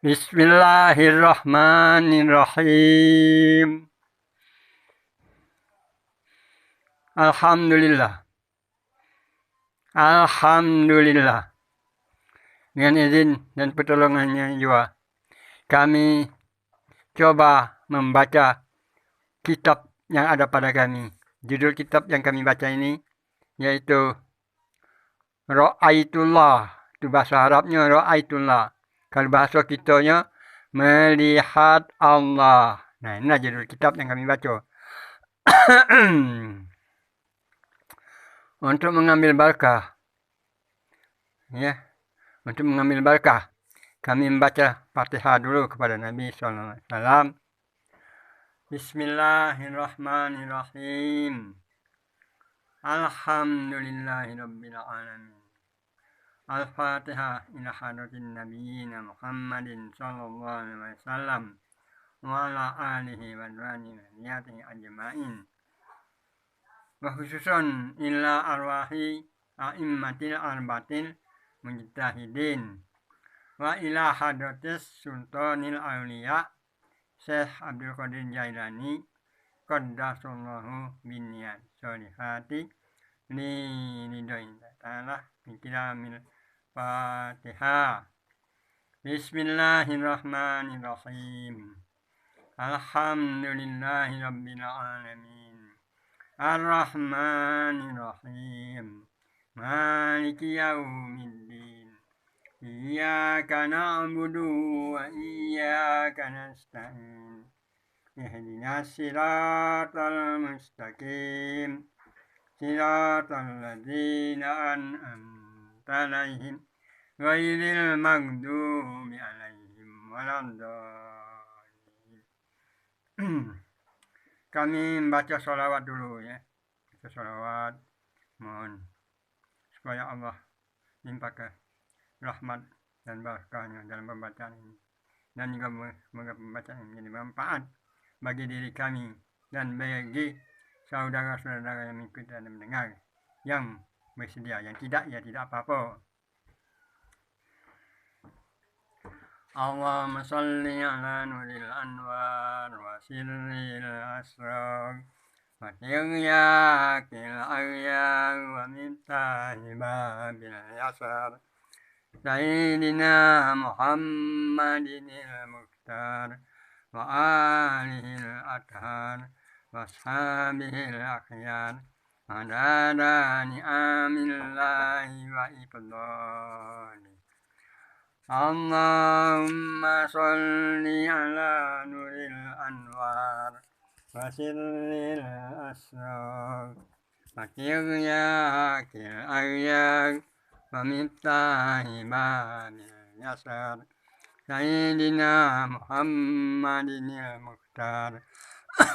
Bismillahirrahmanirrahim. Alhamdulillah. Alhamdulillah. Dengan izin dan pertolongannya juga, kami coba membaca kitab yang ada pada kami. Judul kitab yang kami baca ini yaitu Ra'aitullah. Itu bahasa Arabnya Ra'aitullah. Kalau bahasa kitanya melihat Allah. Nah, inilah judul kitab yang kami baca. Untuk mengambil berkah, ya, untuk mengambil berkah, kami membaca Fatihah dulu kepada Nabi SAW. Bismillahirrahmanirrahim. Alhamdulillahirabbil alamin. Al-Fatihah ila hadratin nabiyina Muhammadin sallallahu alaihi wasallam wa ala alihi wa dzurriyyatihi ajmain. Wa khususan ila arwahi a'immatil arbatil mujtahidin wa ila hadratis sultanil auliya Syekh Abdul Qadir Jailani qaddasallahu binniyat sholihati li ridhoin ta'ala bikiramil Fatihah. Bismillahirrahmanirrahim. Alhamdulillahi rabbil alamin. Ar-Rahmanirrahim. Maliki yaumiddin. Iyyaka na'budu wa iyyaka nasta'in. Ihdinas siratal mustaqim. Siratal ladzina an'amta 'alaihim ghairil maghdubi 'alaihim waladdallin. Kami membaca sholawat dulu ya. Baca sholawat, mohon supaya Allah limpahkan rahmat dan barakahnya dalam pembacaan ini. Dan juga semoga pembacaan ini menjadi manfaat bagi diri kami dan bagi saudara-saudara yang mengikuti dan mendengar. Yang bersedia, yang tidak, ya tidak apa-apa. Allahumma salli ala nuril anwar wa sirril asrar wa tiryakil aryar wa miftahi babil yasar Sayyidina Muhammadin al-Mukhtar wa alihil athar wa ashabihil akhyar adada ni'amillahi wa ifdali. Allahumma salli ala nuril anwar wa sirril asrar wa tiryakil aryar wa miftahi babil yasar Sayyidina Muhammadin al-Mukhtar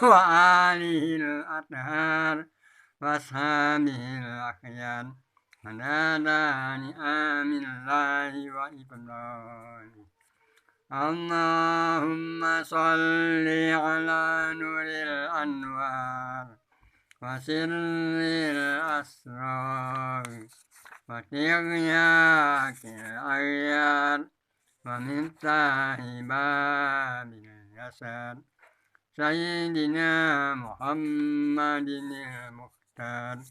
wa alihil athar wa ashabihil akhyar adada ni'amillahi wa ifdali. Allahumma salli ala nuril anwar wa sirril asrar wa tiryakil aryar wa miftahi babil yasar Sayyidina Muhammadin al-Mukhtar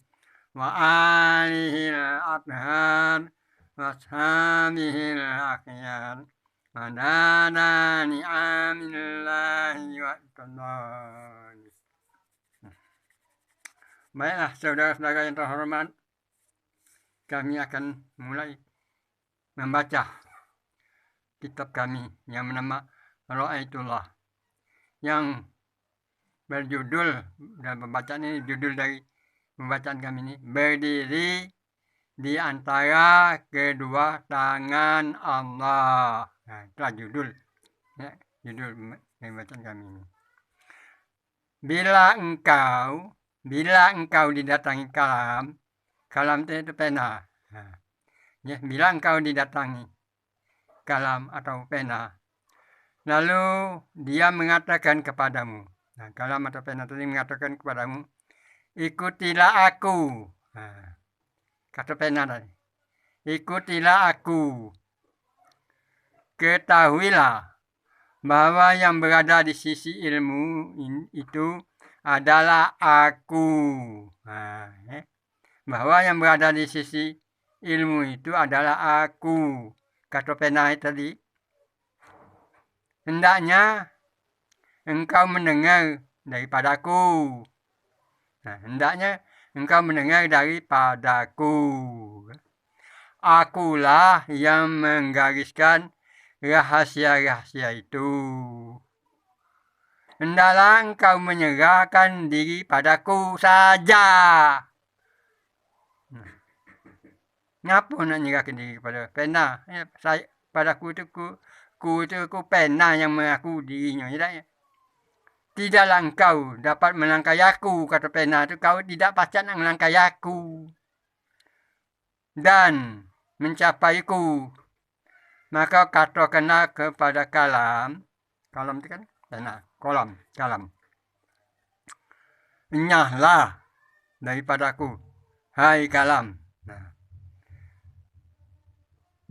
wa alihil athar wa ashabihil akhyar adada ni'amillahi wa ifdali. Baiklah saudara-saudara yang terhormat, kami akan mulai membaca kitab kami yang bernama Ra'aitullah, yang berjudul, dan pembacaan ini judul dari pembacaan kami ini, berdiri di antara kedua tangan Allah. Nah, itulah judul ya, judul pembacaan kami ini. Bila engkau didatangi kalam itu pena. Nah, ya, bila engkau didatangi kalam atau pena, lalu dia mengatakan kepadamu, nah, kalam atau pena tadi mengatakan kepadamu, ikutilah aku. Nah, kata pena tadi, ikutilah aku. ketahuilah bahwa yang berada di sisi ilmu itu adalah aku. Bahwa yang berada di sisi ilmu itu adalah aku. Kata Penai tadi, hendaknya engkau mendengar daripadaku. Hendaknya engkau mendengar daripadaku. Akulah yang menggariskan rahasia-rahasia itu. Hendaklah engkau menyerahkan diri padaku saja. Ngapa nak menyerahkan diri kepada pena? Padaku itu ku pena yang mengaku dirinya. Tidaklah engkau dapat melangkai aku, kata pena itu. Kau tidak pacak nak melangkai aku dan mencapaiku. Maka katakanlah kepada kalam itu kan pena, kalam. Enyahlah daripadaku, hai kalam.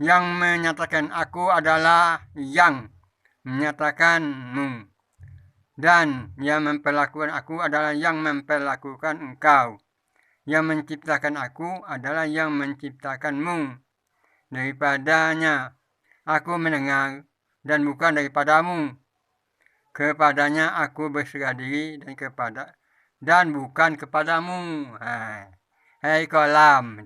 Yang menyatakan aku adalah yang menyatakanmu. Dan yang memperlakukan aku adalah yang memperlakukan engkau. Yang menciptakan aku adalah yang menciptakanmu. Daripadanya aku mendengar dan bukan daripadamu. Kepadanya aku berserah diri dan bukan kepadamu. Hai kalam.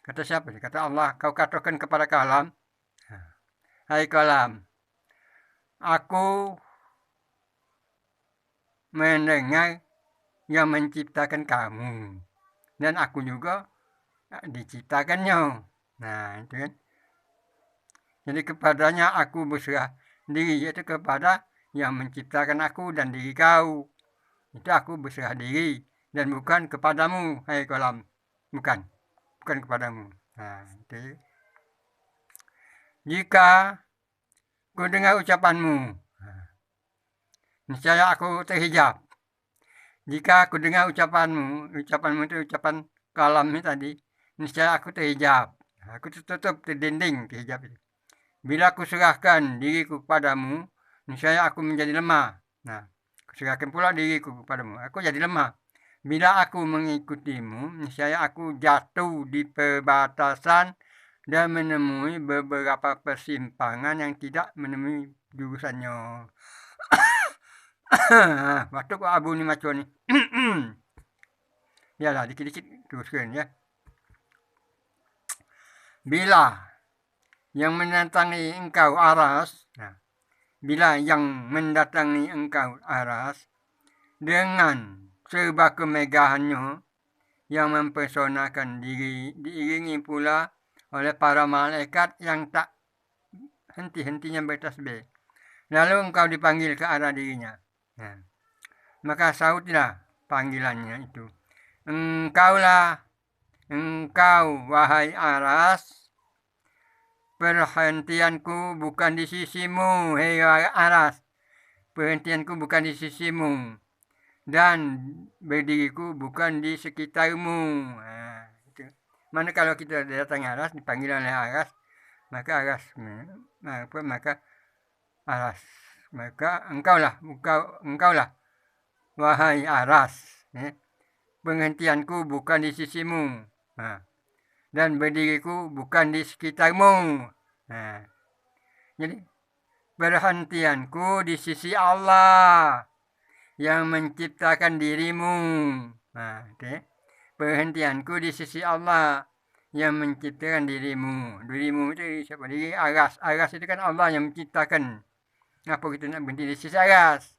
Kata siapa? Kata Allah. Kau katakan kepada kalam. Hai kalam. Aku mendengar yang menciptakan kamu. Dan aku juga diciptakannya. Itu kan. Jadi kepadanya aku berserah diri. Yaitu kepada yang menciptakan aku dan diri kau. Itu aku berserah diri. Dan bukan kepadamu, hai kalam. Bukan kepadamu. Itu. Jika ku dengar ucapanmu, niscaya aku terhijab. Jika aku dengar ucapanmu itu ucapan kalam ini tadi, niscaya aku terhijab. Aku tertutup, terdinding terhijab itu. Bila aku serahkan diriku kepadamu, niscaya aku menjadi lemah. Aku serahkan pula diriku kepadamu, aku jadi lemah. Bila aku mengikutimu, niscaya aku jatuh di perbatasan dan menemui beberapa persimpangan yang tidak menemui jurusannya. Batuk abu ni macam ni. Yalah, dikit-dikit teruskan ya. Bila yang mendatangi engkau aras, bila yang mendatangi engkau aras dengan serba kemegahannya yang mempersonakan diri, diiringi pula oleh para malaikat yang tak henti-hentinya bertasbih. Lalu engkau dipanggil ke arah dirinya. Maka sautlah panggilannya itu. Engkau wahai aras, perhentianku bukan di sisimu, hei aras. Perhentianku bukan di sisimu. Dan berdiriku bukan di sekitarmu. Mana kalau kita datang aras, dipanggil oleh aras, maka engkaulah wahai aras. Penghentianku bukan di sisimu. Dan berdiriku bukan di sekitarmu. Jadi perhentianku di sisi Allah yang menciptakan dirimu. Perhentianku di sisi Allah yang menciptakan dirimu. Dirimu itu siapa? Diri aras. Aras itu kan Allah yang menciptakan. Apa kita nak berhenti di sisi aras?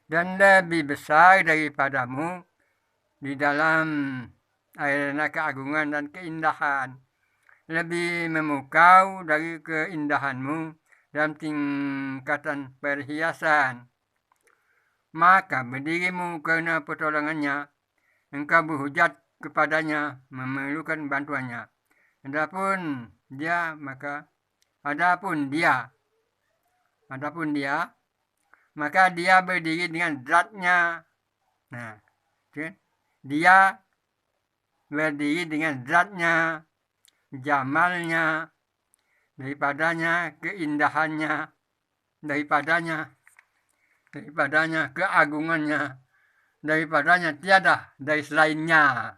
Dan lebih besar daripadamu di dalam arena keagungan dan keindahan. Lebih memukau dari keindahanmu dalam tingkatan perhiasan. Maka berdirimu kerana pertolongannya, engkau berhujat kepadanya, memerlukan bantuannya. Adapun dia, maka dia berdiri dengan zatnya. Dia berdiri dengan zatnya, jamalnya, daripadanya keindahannya, daripadanya keagungannya, daripadanya tiada dari selainnya.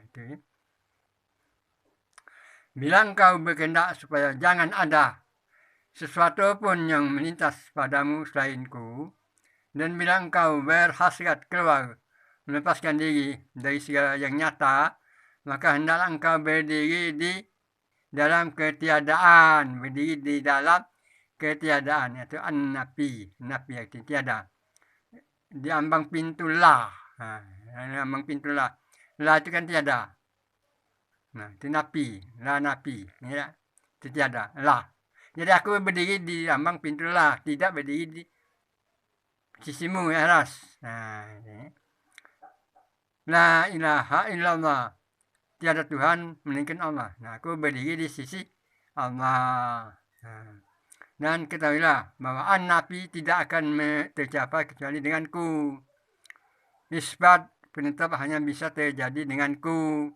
Itu. Bila engkau berkehendak supaya jangan ada sesuatu pun yang melintas padamu selainku, dan bila engkau berhasrat keluar melepaskan diri dari segala yang nyata, maka hendaklah engkau berdiri di dalam ketiadaan, berdiri di dalam ketiadaan, yaitu an-nafi, nafi arti tiada. Di ambang pintu la, ambang pintu la itu kan tiada. Nah, itu nafi, la nafi, ya, itu tiada, la. Jadi aku berdiri di ambang pintu la, tidak berdiri di sisimu ya atas. Nah, ini. La ilaha illallah, tiada Tuhan melainkan Allah. Nah, aku berdiri di sisi Allah. Nah, dan ketahuilah bahwa an-nafi tidak akan tercapai kecuali denganku. Isbat penetap hanya bisa terjadi denganku.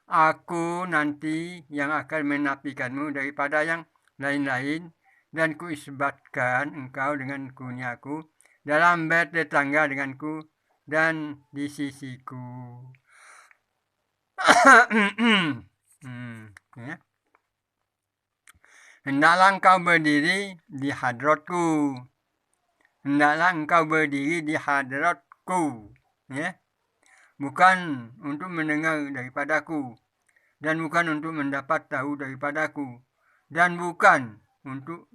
Aku nanti yang akan menafikanmu daripada yang lain-lain, dan ku isbatkan engkau dengan kurniaku dalam bertetangga denganku dan di sisiku. Ya. Hendaklah engkau berdiri di hadratku. Hendaklah engkau berdiri di hadratku. Ya. Bukan untuk mendengar daripadaku, dan bukan untuk mendapat tahu daripadaku, dan bukan untuk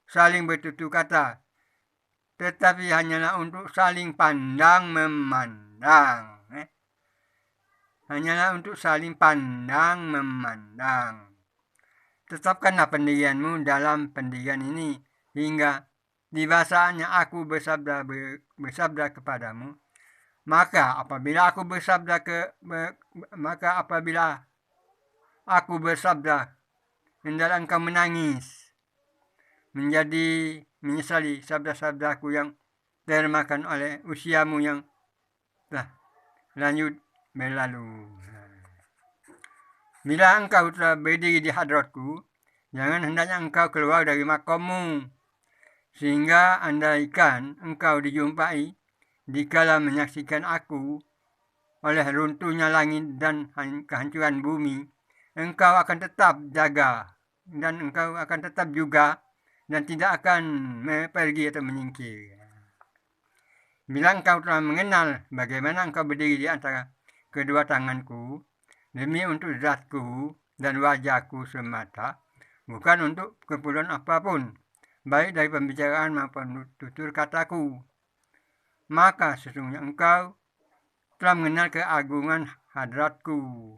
saling bertutur kata, tetapi hanyalah untuk saling pandang memandang. Hanyalah untuk saling pandang memandang. Tetapkanlah pendirianmu dalam pendirian ini, hingga dibasanya aku bersabda kepadamu. Maka apabila aku bersabda, hendaklah engkau menangis, menyesali sabda-sabdaku yang termakan oleh usiamu yang telah lanjut berlalu. Bila engkau telah berdiri di hadratku, jangan hendaknya engkau keluar dari makammu, sehingga andaikan engkau dijumpai dikala menyaksikan aku oleh runtuhnya langit dan kehancuran bumi, engkau akan tetap jaga, dan engkau akan tetap juga, dan tidak akan pergi atau menyingkir. Bila engkau telah mengenal bagaimana engkau berdiri di antara kedua tanganku, demi untuk zatku dan wajahku semata, bukan untuk keperluan apapun, baik dari pembicaraan maupun tutur kataku, maka sesungguhnya engkau telah mengenal keagungan hadratku.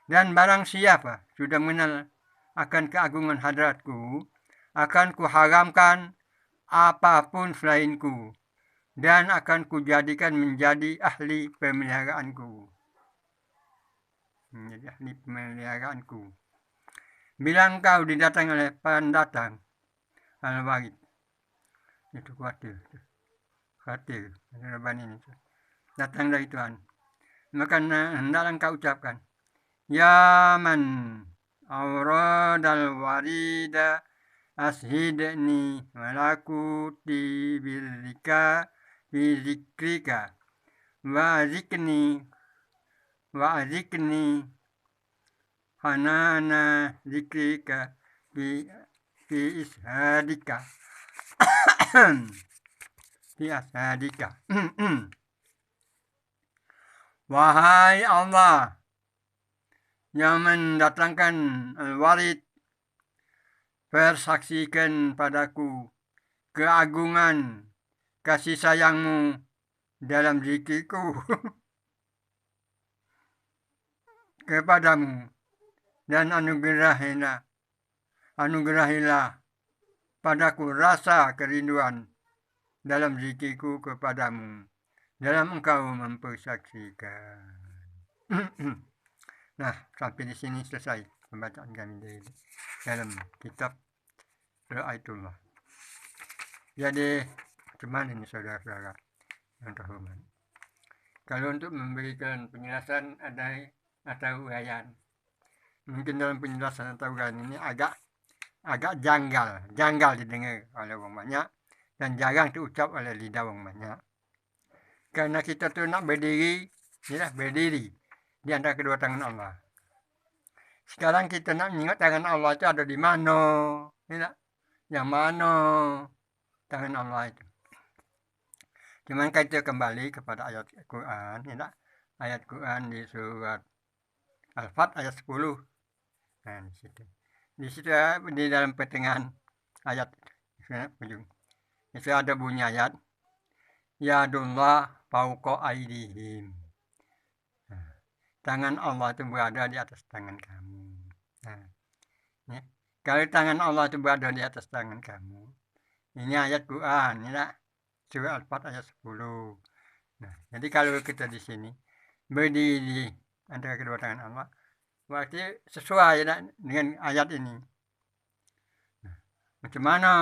Dan barang siapa sudah mengenal akan keagungan hadratku, akan kuharamkan apapun selainku, dan akan kujadikan menjadi ahli pemeliharaanku. Menjadi ahli pemeliharaanku. Bila engkau didatangi oleh pendatang al-warid, itu khawatir, ini datang dari Tuhan, maka hendaklah engkau ucapkan, ya man auradal warida ashidni malakuti birrika bizikrika wa azikni hanana zikrika bi ishadika bi ashadika. Wahai Allah yang mendatangkan al-warid, persaksikan padaku keagungan kasih sayangmu dalam zikirku kepadamu, dan anugerahilah padaku rasa kerinduan dalam zikirku kepadamu, dalam engkau mempersaksikan. Nah, sampai di sini selesai pembacaan kami dari dalam kitab Ra'aitullah. Jadi, cuman ini saudara-saudara yang terhormat, kalau untuk memberikan penjelasan ada atau uraian, Mungkin dalam penjelasan atau uraian ini agak janggal didengar oleh orang banyak dan jarang diucap oleh lidah orang banyak. Karena kita tuh nak berdiri di antara kedua tangan Allah. Sekarang kita nak mengingat tangan Allah itu ada di mana, yang mana tangan Allah itu. Cuman kita kembali kepada ayat Quran, ayat Quran di surat Al-Fat ayat 10. Nah, di situ. Di situ di dalam pertengahan ayat ujung. Itu ada bunyi ayat Yadullah fauqa aydihim. Nah, tangan Allah itu berada di atas tangan kamu. Nah, ya. Kalau tangan Allah itu berada di atas tangan kamu. Ini ayat Quran, surah Al-Fat ayat 10. Nah, jadi kalau kita di sini berdiri di antara kedua tangan Allah, berarti sesuai dengan ayat ini. Nah, macam mana?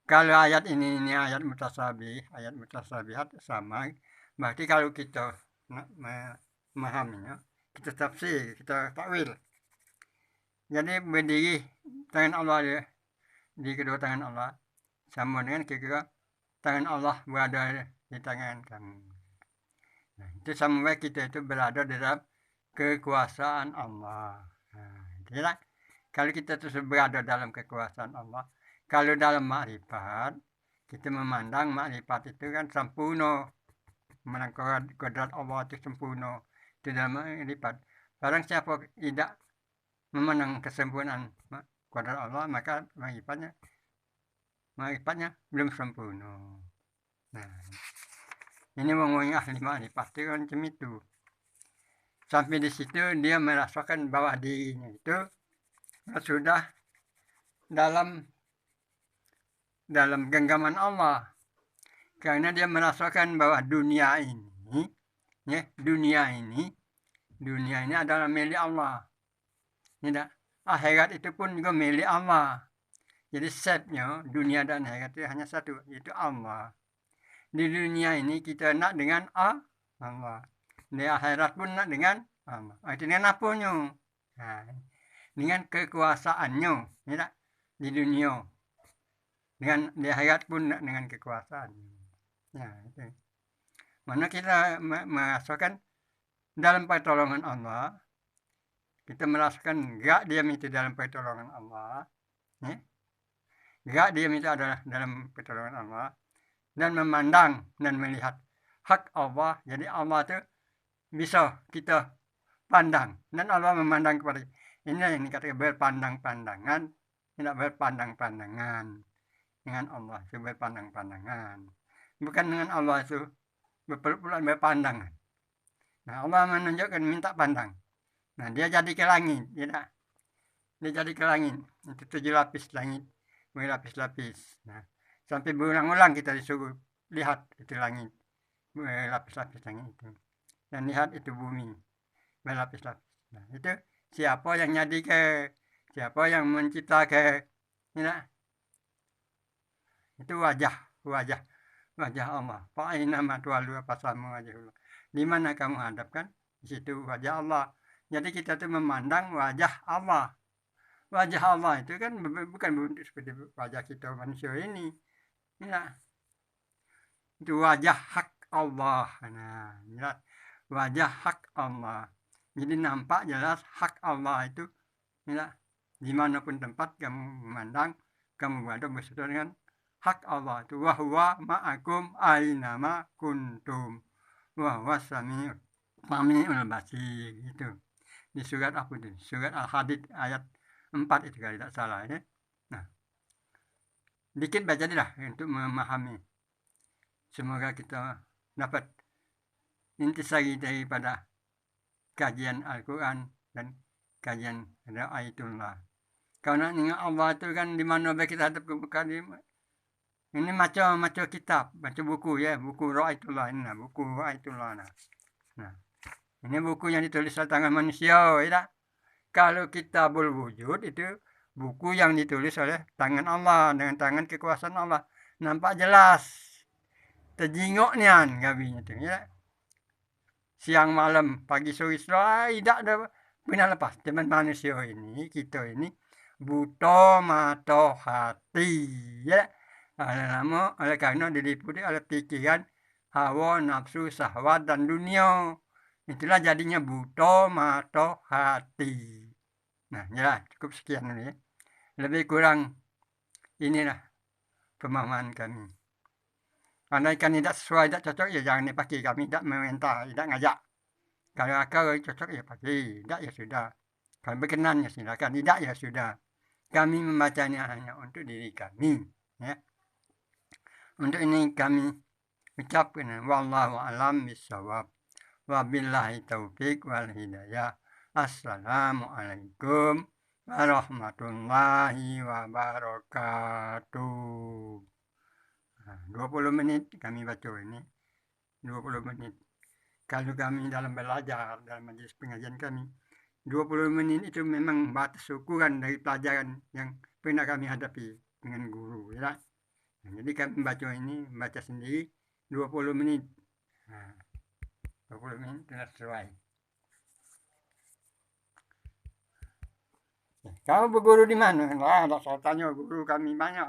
Kalau ayat ini ayat mutasabihat sama, berarti kalau kita nak memahaminya, kita tafsir, kita takwil. Jadi berdiri tangan Allah di kedua tangan Allah sama dengan kira-kira tangan Allah berada di tangan kamu. Nah, itu sama kita itu berada dalam kekuasaan Allah. Nah, kalau kita terus berada dalam kekuasaan Allah, kalau dalam makrifat kita memandang makrifat itu kan sempurna, memandang kodrat Allah itu sempurna, itu dalam makrifat. Barang siapa tidak memandang kesempurnaan kodrat Allah, maka makrifatnya belum sempurna. Nah, ini ngomongin ahli makrifat itu kan macam itu. Sampai di situ dia merasakan bahwa dirinya itu sudah dalam genggaman Allah, karena dia merasakan bahwa dunia ini adalah milik Allah. Akhirat itu pun juga milik Allah. Jadi setnya dunia dan akhirat itu hanya satu, yaitu Allah. Di dunia ini kita nak dengan Allah. Di akhirat pun nak dengan Allah. Dengan apanya? Nah, dengan kekuasaannya, di dunia. Dengan di akhirat pun nak dengan kekuasaan. Ya, itu. Mana kita merasakan dalam pertolongan Allah, kita merasakan gak diam itu dalam pertolongan Allah, gak diam itu adalah dalam pertolongan Allah, dan memandang dan melihat hak Allah. Jadi Allah itu bisa kita pandang, dan Allah memandang kepada kita. Ini yang dikatakan berpandang-pandangan, tidak berpandang-pandangan. Dengan Allah itu berpandang-pandangan, bukan dengan Allah itu berpeluk-peluk berpandangan. Nah, Allah menunjukkan minta pandang. Nah, dia jadi ke langit, dia jadi ke langit, itu 7 lapis langit, berlapis-lapis. Nah, sampai berulang-ulang kita disuruh lihat itu langit, berlapis-lapis langit itu, dan lihat itu bumi berlapis-lapis. Nah, itu siapa yang jadi siapa yang mencipta itu wajah Allah. Fa'ina matwalu apasamu wajahullah. Di mana kamu hadapkan, di situ wajah Allah. Jadi kita tuh memandang wajah Allah. Wajah Allah itu kan bukan seperti wajah kita manusia ini. Itu wajah hak Allah. Nah, jelas wajah hak Allah. Jadi nampak jelas hak Allah itu, dimanapun tempat kamu memandang, kamu berada bersatu dengan hak Allah itu, wa huwa ma'akum ainama kuntum wa huwa samiul basir. Itu di surat apa itu? Surat Al-Hadid ayat 4 itu kalau tidak salah ya. Nah, dikit baca lah untuk memahami. Semoga kita dapat intisari daripada kajian Al-Quran dan kajian Ra'aitullah. Karena ingat Allah itu kan di mana kita hadap ke ini macam kitab, macam buku ya, buku Ra'aitullah ini, buku Ra'aitullah. Nah, ini buku yang ditulis oleh tangan manusia, ya. Kalau Kitabul Wujud itu buku yang ditulis oleh tangan Allah, dengan tangan kekuasaan Allah. Nampak jelas, terjingoknya gabinya itu, ya. Siang malam, pagi sore, tidak ada pernah lepas. Cuman manusia ini, kita ini buta mata hati, ya. Oleh karena diliputi oleh pikiran, hawa, nafsu, syahwat, dan dunia. Itulah jadinya buta mata hati. Nah, ya cukup sekian dulu ya. Lebih kurang inilah pemahaman kami. Andaikan tidak sesuai, tidak cocok, ya jangan dipakai. Kami tidak meminta, tidak ngajak. Kalau cocok ya pakai, tidak ya sudah. Kalau berkenan ya silakan, tidak ya sudah. Kami membacanya hanya untuk diri kami. Ya. Untuk ini kami ucapkan wallahu alam bisawab. Wabillahi taufik wal hidayah. Assalamualaikum warahmatullahi wabarakatuh. Nah, 20 menit kami baca ini. 20 menit. Kalau kami dalam belajar, dalam majelis pengajian kami, 20 menit itu memang batas ukuran dari pelajaran yang pernah kami hadapi dengan guru. Ya. Nah, jadi kami baca ini, baca sendiri 20 menit. Nah, 20 menit sudah sesuai. Kamu berguru di mana? Nah, saya tanya guru kami banyak.